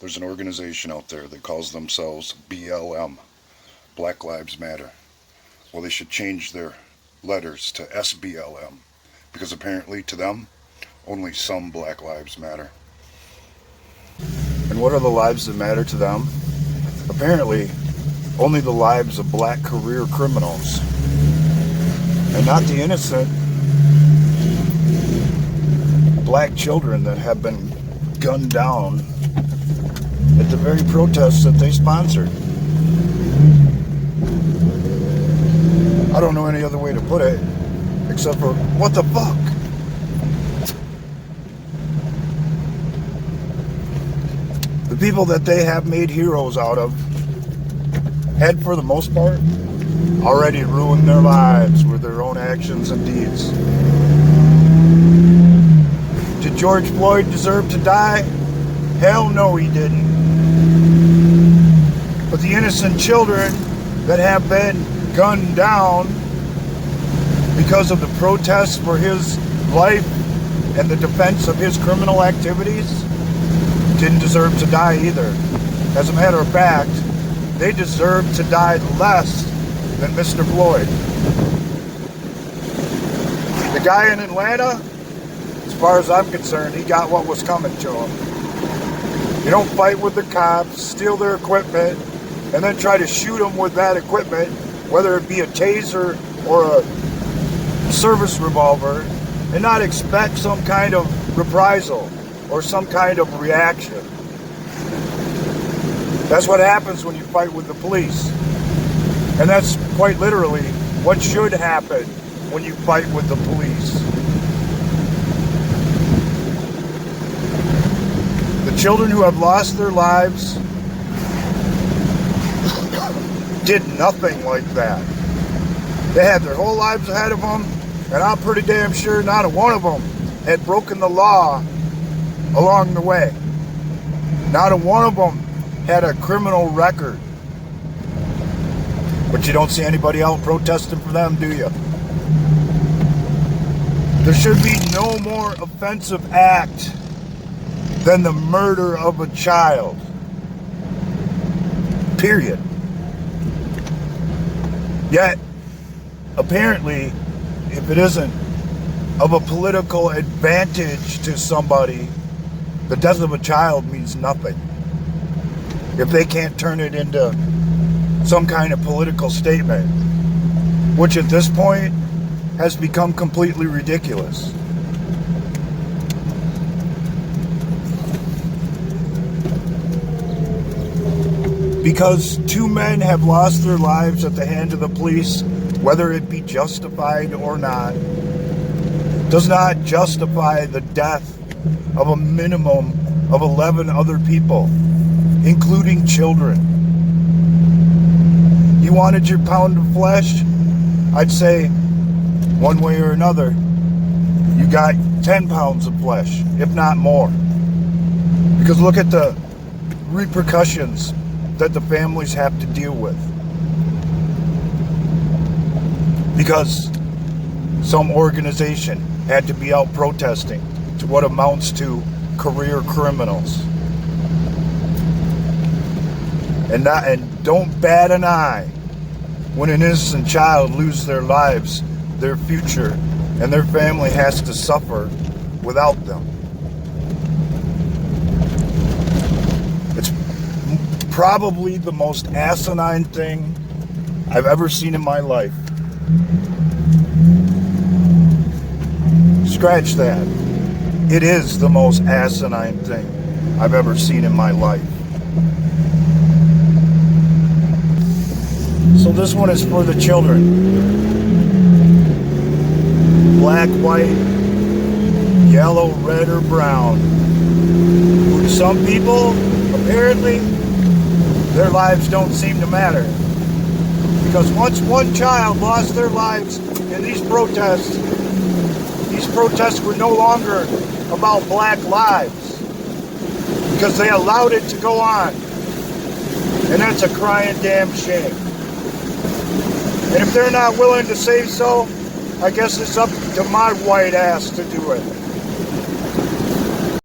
There's an organization out there that calls themselves BLM, Black Lives Matter. Well, they should change their letters to S.B.L.M. because apparently to them, only some black lives matter. And what are the lives that matter to them? Apparently, only the lives of black career criminals. And not the innocent black children that have been gunned down at the very protests that they sponsored. I don't know any other way to put it except for, what the fuck? The people that they have made heroes out of had, for the most part, already ruined their lives with their own actions and deeds. Did George Floyd deserve to die? Hell no, he didn't. But the innocent children that have been gunned down because of the protests for his life and the defense of his criminal activities didn't deserve to die either. As a matter of fact, they deserve to die less than Mr. Floyd. The guy in Atlanta, as far as I'm concerned, he got what was coming to him. You don't fight with the cops, steal their equipment, and then try to shoot them with that equipment, whether it be a taser or a service revolver, and not expect some kind of reprisal or some kind of reaction. That's what happens when you fight with the police. And that's quite literally what should happen when you fight with the police. The children who have lost their lives did nothing like that. They had their whole lives ahead of them, and I'm pretty damn sure not a one of them had broken the law along the way. Not a one of them had a criminal record. But you don't see anybody out protesting for them, do you? There should be no more offensive act than the murder of a child. Period. Yet, apparently, if it isn't of a political advantage to somebody, the death of a child means nothing. If they can't turn it into some kind of political statement, which at this point has become completely ridiculous. Because two men have lost their lives at the hand of the police, whether it be justified or not, does not justify the death of a minimum of 11 other people, including children. You wanted your pound of flesh? I'd say, one way or another, you got 10 pounds of flesh, if not more. Because look at the repercussions that the families have to deal with. Because some organization had to be out protesting to what amounts to career criminals. And don't bat an eye when an innocent child loses their lives, their future, and their family has to suffer without them. It's probably the most asinine thing I've ever seen in my life. Scratch that. It is the most asinine thing I've ever seen in my life. So this one is for the children. Black, white, yellow, red, or brown. To some people, apparently, their lives don't seem to matter. Because once one child lost their lives in these protests were no longer about black lives. Because they allowed it to go on. And that's a crying damn shame. And if they're not willing to say so, I guess it's up to my white ass to do it.